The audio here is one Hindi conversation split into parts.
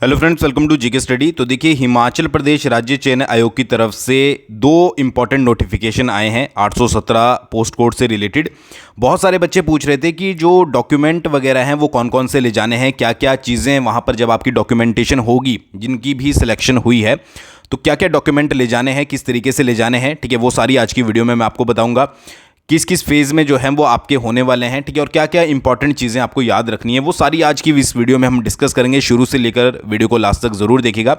Hello friends, welcome to GK study. तो देखिए, हिमाचल प्रदेश राज्य चयन आयोग की तरफ से दो इंपॉर्टेंट नोटिफिकेशन आए हैं 817 पोस्ट कोड से रिलेटेड। बहुत सारे बच्चे पूछ रहे थे कि जो डॉक्यूमेंट वगैरह हैं वो कौन कौन से ले जाने हैं, क्या क्या चीज़ें वहाँ पर जब आपकी डॉक्यूमेंटेशन होगी, जिनकी भी सिलेक्शन हुई है तो क्या क्या डॉक्यूमेंट ले जाने हैं, किस तरीके से ले जाने हैं। ठीक है, वो सारी आज की वीडियो में मैं आपको बताऊंगा। किस किस फेज़ में जो है वो आपके होने वाले हैं, ठीक है, और क्या क्या इंपॉर्टेंट चीज़ें आपको याद रखनी है, वो सारी आज की इस वीडियो में हम डिस्कस करेंगे। शुरू से लेकर वीडियो को लास्ट तक ज़रूर देखिएगा।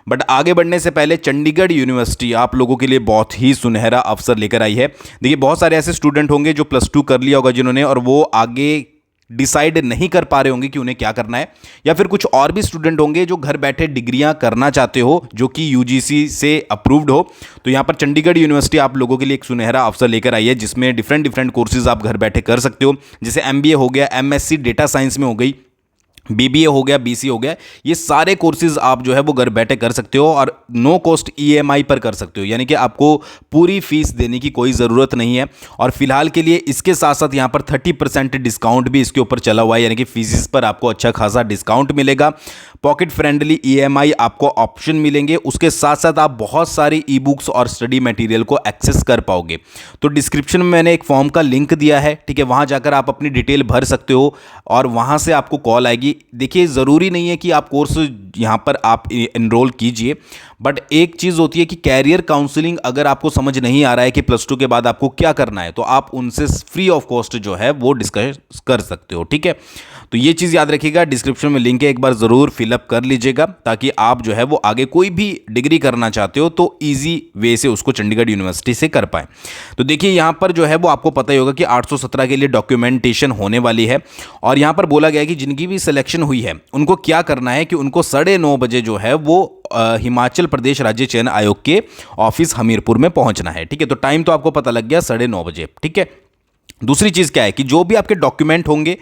बट आगे बढ़ने से पहले चंडीगढ़ यूनिवर्सिटी आप लोगों के लिए बहुत ही सुनहरा अवसर लेकर आई है। देखिए, बहुत सारे ऐसे स्टूडेंट होंगे जो +2 कर लिया होगा जिन्होंने, और वो आगे डिसाइड नहीं कर पा रहे होंगे कि उन्हें क्या करना है, या फिर कुछ और भी स्टूडेंट होंगे जो घर बैठे डिग्रियां करना चाहते हो जो कि यूजीसी से अप्रूव्ड हो। तो यहां पर चंडीगढ़ यूनिवर्सिटी आप लोगों के लिए एक सुनहरा अवसर लेकर आई है, जिसमें डिफरेंट कोर्सेज आप घर बैठे कर सकते हो। जैसे एमबीए हो गया, एमएससी डेटा साइंस में हो गई, बीबीए हो गया, बीसी हो गया, ये सारे कोर्सेज आप जो है वो घर बैठे कर सकते हो और नो कॉस्ट ईएमआई पर कर सकते हो, यानी कि आपको पूरी फीस देने की कोई ज़रूरत नहीं है। और फिलहाल के लिए इसके साथ साथ यहाँ पर 30% डिस्काउंट भी इसके ऊपर चला हुआ है, यानी कि फीसिस पर आपको अच्छा खासा डिस्काउंट मिलेगा। पॉकेट फ्रेंडली ईएमआई आपको ऑप्शन मिलेंगे। उसके साथ साथ आप बहुत सारी ई बुक्स और स्टडी मटेरियल को एक्सेस कर पाओगे। तो डिस्क्रिप्शन में मैंने एक फॉर्म का लिंक दिया है, ठीक है, वहाँ जाकर आप अपनी डिटेल भर सकते हो और वहाँ से आपको कॉल आएगी। देखिए, ज़रूरी नहीं है कि आप कोर्स यहाँ पर आप एनरोल कीजिए, बट एक चीज़ होती है कि कैरियर काउंसलिंग अगर आपको समझ नहीं आ रहा है कि +2 के बाद आपको क्या करना है, तो आप उनसे फ्री ऑफ कॉस्ट जो है वो डिस्कस कर सकते हो। ठीक है, तो ये चीज़ याद रखिएगा, डिस्क्रिप्शन में लिंक है, एक बार ज़रूर फिलअप कर लीजिएगा, ताकि आप जो है वो आगे कोई भी डिग्री करना चाहते हो तो ईजी वे से उसको चंडीगढ़ यूनिवर्सिटी से कर पाएँ। तो देखिए, यहाँ पर जो है वो आपको पता ही होगा कि 817 के लिए डॉक्यूमेंटेशन होने वाली है, और यहाँ पर बोला गया है कि जिनकी भी सिलेक्शन हुई है उनको क्या करना है कि उनको 9:30 बजे जो है वो हिमाचल प्रदेश राज्य चयन आयोग के ऑफिस हमीरपुर में पहुंचना है। ठीक है, तो टाइम तो आपको पता लग गया, 9:30 बजे। ठीक है, दूसरी चीज़ क्या है कि जो भी आपके डॉक्यूमेंट होंगे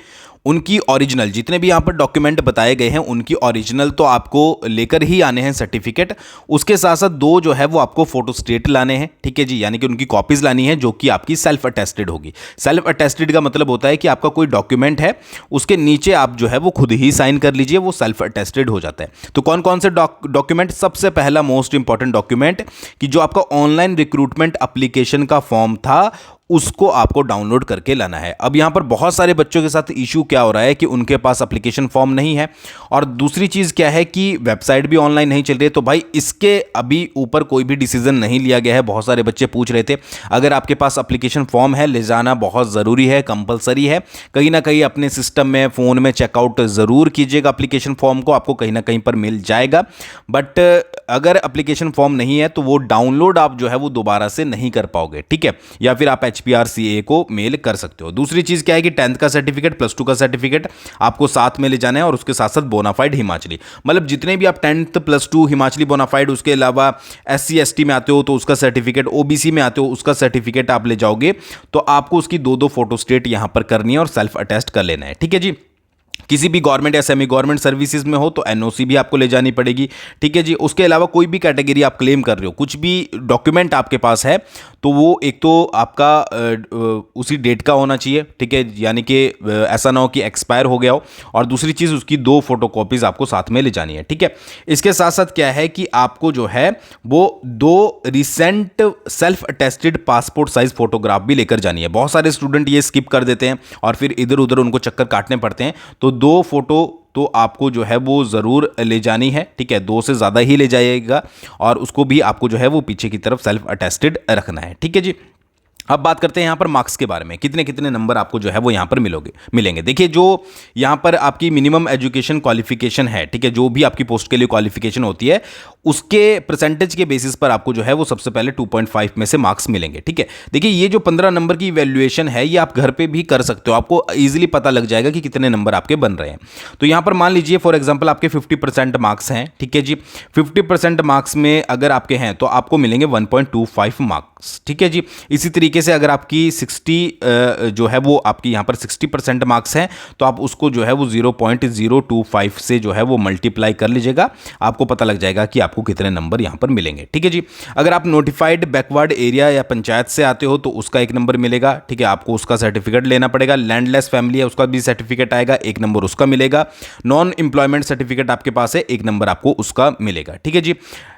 उनकी ओरिजिनल, जितने भी यहाँ पर डॉक्यूमेंट बताए गए हैं उनकी ओरिजिनल तो आपको लेकर ही आने हैं, सर्टिफिकेट। उसके साथ साथ 2 जो है वो आपको फोटो स्टेट लाने हैं, ठीक है जी, यानी कि उनकी कॉपीज़ लानी है जो कि आपकी सेल्फ अटेस्टेड होगी। सेल्फ अटेस्टेड का मतलब होता है कि आपका कोई डॉक्यूमेंट है, उसके नीचे आप जो है वो खुद ही साइन कर लीजिए, वो सेल्फ अटेस्टेड हो जाता है। तो कौन कौन से डॉक्यूमेंट? सबसे पहला मोस्ट इंपॉर्टेंट डॉक्यूमेंट कि जो आपका ऑनलाइन रिक्रूटमेंट एप्लीकेशन का फॉर्म था उसको आपको डाउनलोड करके लाना है। अब यहाँ पर बहुत सारे बच्चों के साथ इशू क्या हो रहा है कि उनके पास एप्लीकेशन फॉर्म नहीं है, और दूसरी चीज़ क्या है कि वेबसाइट भी ऑनलाइन नहीं चल रही है। तो भाई, इसके अभी ऊपर कोई भी डिसीजन नहीं लिया गया है। बहुत सारे बच्चे पूछ रहे थे, अगर आपके पास एप्लीकेशन फॉर्म है, ले जाना बहुत ज़रूरी है, कंपलसरी है। कहीं ना कहीं अपने सिस्टम में, फ़ोन में चेकआउट ज़रूर कीजिएगा एप्लीकेशन फॉर्म को, आपको कहीं ना कहीं पर मिल जाएगा। बट अगर एप्लीकेशन फॉर्म नहीं है तो वो डाउनलोड आप जो है वो दोबारा से नहीं कर पाओगे। ठीक है, या फिर आप HPRCA को मेल कर सकते हो। दूसरी चीज़ क्या है कि 10th का सर्टिफिकेट, +2 का सर्टिफिकेट आपको साथ में ले जाना है, और उसके साथ साथ बोनाफाइड हिमाचली, मतलब जितने भी आप 10th +2 हिमाचली बोनाफाइड, उसके अलावा SC ST में आते हो तो उसका सर्टिफिकेट, OBC में आते हो उसका सर्टिफिकेट आप ले जाओगे, तो आपको उसकी 2 फोटो स्टेट यहाँ पर करनी है और सेल्फ अटेस्ट कर लेना है। ठीक है जी। किसी भी गवर्नमेंट या सेमी गवर्नमेंट सर्विसेज में हो तो NOC भी आपको ले जानी पड़ेगी। ठीक है जी। उसके अलावा कोई भी कैटेगरी आप क्लेम कर रहे हो, कुछ भी डॉक्यूमेंट आपके पास है, तो वो एक तो आपका उसी डेट का होना चाहिए, ठीक है, यानी कि ऐसा ना हो कि एक्सपायर हो गया हो, और दूसरी चीज़ उसकी 2 फोटोकॉपीज़ आपको साथ में ले जानी है। ठीक है, इसके साथ साथ क्या है कि आपको जो है वो 2 recent self attested passport size photograph भी लेकर जानी है। बहुत सारे स्टूडेंट ये स्किप कर देते हैं और फिर इधर उधर उनको चक्कर काटने पड़ते हैं, तो 2 फोटो तो आपको जो है वो ज़रूर ले जानी है। ठीक है, 2 से ज़्यादा ही ले जाइएगा, और उसको भी आपको जो है वो पीछे की तरफ सेल्फ अटेस्टेड रखना है। ठीक है जी। अब बात करते हैं यहाँ पर मार्क्स के बारे में, कितने कितने नंबर आपको जो है वो यहाँ पर मिलेंगे। देखिए, जो यहाँ पर आपकी मिनिमम एजुकेशन क्वालिफिकेशन है, ठीक है, जो भी आपकी पोस्ट के लिए क्वालिफिकेशन होती है, उसके परसेंटेज के बेसिस पर आपको जो है वो सबसे पहले 2.5 में से मार्क्स मिलेंगे। ठीक है, देखिए, ये जो 15 नंबर की वैल्यूएशन है ये आप घर पे भी कर सकते हो, आपको ईजिली पता लग जाएगा कि कितने नंबर आपके बन रहे हैं। तो यहाँ पर मान लीजिए फॉर एग्जाम्पल आपके 50% मार्क्स हैं, ठीक है जी, 50% मार्क्स में अगर आपके हैं तो आपको मिलेंगे 1.25 मार्क्स। ठीक है जी। इसी तरीके तरीके से अगर आपकी 60 जो है वो आपकी यहाँ पर 60% मार्क्स हैं तो आप उसको जो है वो 0.025 से जो है वो मल्टीप्लाई कर लीजिएगा, आपको पता लग जाएगा कि आपको कितने नंबर यहाँ पर मिलेंगे। ठीक है जी। अगर आप नोटिफाइड बैकवर्ड एरिया या पंचायत से आते हो तो उसका 1 नंबर मिलेगा। ठीक है, आपको उसका सर्टिफिकेट लेना पड़ेगा। लैंडलेस फैमिली है उसका भी सर्टिफिकेट आएगा, 1 नंबर उसका मिलेगा। नॉन एम्प्लॉयमेंट सर्टिफिकेट आपके पास है, 1 नंबर आपको उसका मिलेगा। ठीक है जी।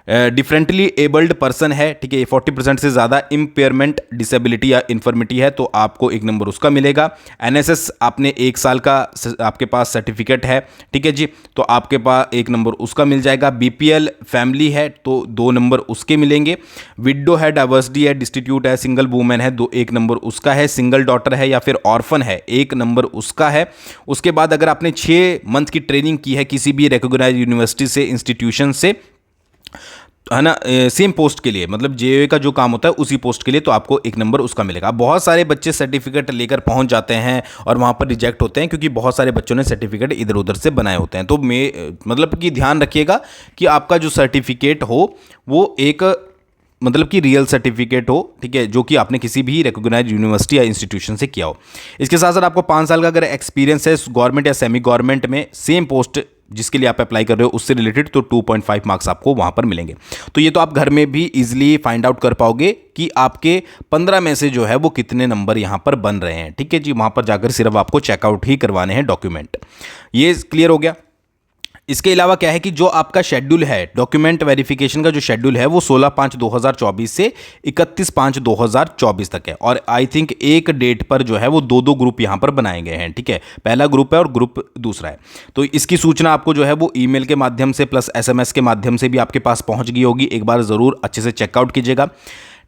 डिफरेंटली एबल्ड पर्सन है, ठीक है, 40% से ज़्यादा इम्पेयरमेंट, डिसेबिलिटी या इन्फर्मिटी है तो आपको 1 नंबर उसका मिलेगा। एनएसएस आपने 1 साल का आपके पास सर्टिफिकेट है, ठीक है जी, तो आपके पास 1 नंबर उसका मिल जाएगा। बीपीएल फैमिली है तो 2 नंबर उसके मिलेंगे। विडो है, डाइवर्सिटी है, डिस्टीट्यूट है, सिंगल वूमेन है, 1 नंबर उसका है। सिंगल डॉटर है या फिर ऑर्फन है, 1 नंबर उसका है। उसके बाद अगर आपने 6 मंथ की ट्रेनिंग की है किसी भी रिकॉग्नाइज्ड यूनिवर्सिटी से, इंस्टीट्यूशन से, है ना, सेम पोस्ट के लिए, मतलब जेईई का जो काम होता है उसी पोस्ट के लिए, तो आपको 1 नंबर उसका मिलेगा। बहुत सारे बच्चे सर्टिफिकेट लेकर पहुंच जाते हैं और वहां पर रिजेक्ट होते हैं क्योंकि बहुत सारे बच्चों ने सर्टिफिकेट इधर उधर से बनाए होते हैं। तो मतलब कि ध्यान रखिएगा कि आपका जो सर्टिफिकेट हो वो एक मतलब कि रियल सर्टिफिकेट हो, ठीक है, जो कि आपने किसी भी रिकॉग्नाइज्ड यूनिवर्सिटी या इंस्टीट्यूशन से किया हो। इसके साथ साथ आपको 5 साल का अगर एक्सपीरियंस है गवर्नमेंट या सेमी गवर्नमेंट में, सेम पोस्ट जिसके लिए आप अप्लाई कर रहे हो उससे रिलेटेड, तो 2.5 मार्क्स आपको वहां पर मिलेंगे। तो ये तो आप घर में भी इजीली फाइंड आउट कर पाओगे कि आपके 15 में से जो है वो कितने नंबर यहां पर बन रहे हैं। ठीक है जी, वहां पर जाकर सिर्फ आपको चेकआउट ही करवाने हैं डॉक्यूमेंट। ये क्लियर हो गया। इसके अलावा क्या है कि जो आपका शेड्यूल है, डॉक्यूमेंट वेरिफिकेशन का जो शेड्यूल है वो 16/5/2024 से 31/5/2024 तक है। और आई थिंक एक डेट पर जो है वो 2 ग्रुप यहाँ पर बनाए गए हैं। ठीक है, पहला ग्रुप है और ग्रुप दूसरा है। तो इसकी सूचना आपको जो है वो ईमेल के माध्यम से प्लस SMS के माध्यम से भी आपके पास पहुँच गई होगी। एक बार ज़रूर अच्छे से चेकआउट कीजिएगा।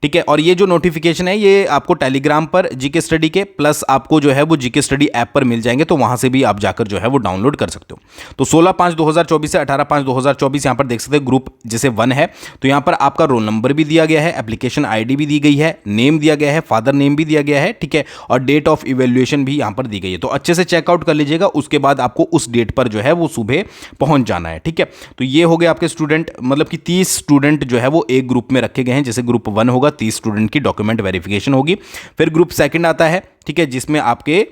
ठीक है, और ये जो नोटिफिकेशन है ये आपको टेलीग्राम पर जीके स्टडी के प्लस आपको जो है वो जीके स्टडी ऐप पर मिल जाएंगे, तो वहां से भी आप जाकर जो है वो डाउनलोड कर सकते हो। तो 16/5/2024 से 18/5/2024 यहाँ पर देख सकते हैं ग्रुप जैसे 1 है, तो यहाँ पर आपका रोल नंबर भी दिया गया है, एप्लीकेशन ID भी दी गई है, नेम दिया गया है, फादर नेम भी दिया गया है, ठीक है, और डेट ऑफ इवेल्युएशन भी यहाँ पर दी गई है। तो अच्छे से चेकआउट कर लीजिएगा, उसके बाद आपको उस डेट पर जो है वो सुबह पहुंच जाना है। ठीक है, तो ये हो गए आपके स्टूडेंट, मतलब कि 30 स्टूडेंट जो है वो एक ग्रुप में रखे गए हैं। जैसे ग्रुप 1 होगा, 30 स्टूडेंट की डॉक्यूमेंट वेरिफिकेशन होगी। फिर ग्रुप 2 आता है, ठीक है, जिसमें आपके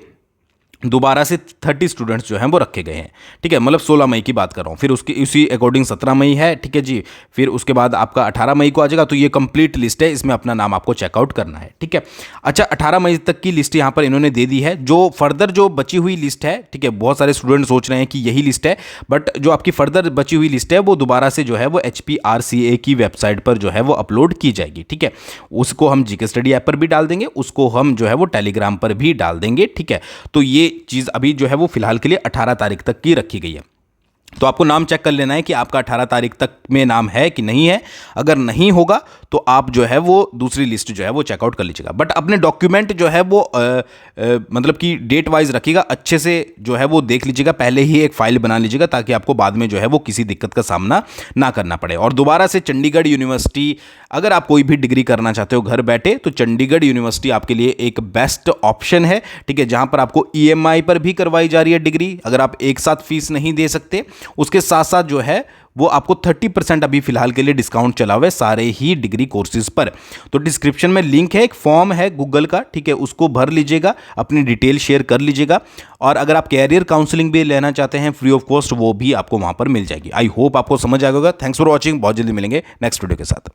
दोबारा से 30 स्टूडेंट्स जो हैं वो रखे गए हैं। ठीक है, मतलब 16 मई की बात कर रहा हूँ। फिर उसकी उसी अकॉर्डिंग 17 मई है, ठीक है जी। फिर उसके बाद आपका 18 मई को आ जाएगा। तो ये कंप्लीट लिस्ट है, इसमें अपना नाम आपको चेकआउट करना है। ठीक है, अच्छा 18 मई तक की लिस्ट यहाँ पर इन्होंने दे दी है। जो फर्दर जो बची हुई लिस्ट है, ठीक है, बहुत सारे स्टूडेंट सोच रहे हैं कि यही लिस्ट है, बट जो आपकी फर्दर बची हुई लिस्ट है वो दोबारा से जो है वो HPRCA की वेबसाइट पर जो है वो अपलोड की जाएगी। ठीक है, उसको हम जीके स्टडी ऐप पर भी डाल देंगे, उसको हम जो है वो टेलीग्राम पर भी डाल देंगे। ठीक है, तो ये चीज़ अभी जो है वो फिलहाल के लिए 18 तारीख तक की रखी गई है। तो आपको नाम चेक कर लेना है कि आपका 18 तारीख तक में नाम है कि नहीं है। अगर नहीं होगा तो आप जो है वो दूसरी लिस्ट जो है वो चेकआउट कर लीजिएगा। बट अपने डॉक्यूमेंट जो है वो मतलब कि डेट वाइज रखिएगा, अच्छे से जो है वो देख लीजिएगा, पहले ही एक फाइल बना लीजिएगा ताकि आपको बाद में जो है वो किसी दिक्कत का सामना ना करना पड़े। और दोबारा से चंडीगढ़ यूनिवर्सिटी, अगर आप कोई भी डिग्री करना चाहते हो घर बैठे, तो चंडीगढ़ यूनिवर्सिटी आपके लिए एक बेस्ट ऑप्शन है। ठीक है, जहां पर आपको EMI पर भी करवाई जा रही है डिग्री। अगर आप एक साथ फीस नहीं दे सकते, उसके साथ साथ जो है वो आपको 30% अभी फिलहाल के लिए डिस्काउंट चला हुआ है सारे ही डिग्री कोर्सेज पर। तो डिस्क्रिप्शन में लिंक है, एक फॉर्म है गूगल का, ठीक है, उसको भर लीजिएगा, अपनी डिटेल शेयर कर लीजिएगा। और अगर आप कैरियर काउंसलिंग भी लेना चाहते हैं फ्री ऑफ कॉस्ट, वो भी आपको वहां पर मिल जाएगी। आई होप आपको समझ आ गया होगा। थैंक्स फॉर वॉचिंग, बहुत जल्दी मिलेंगे नेक्स्ट वीडियो के साथ।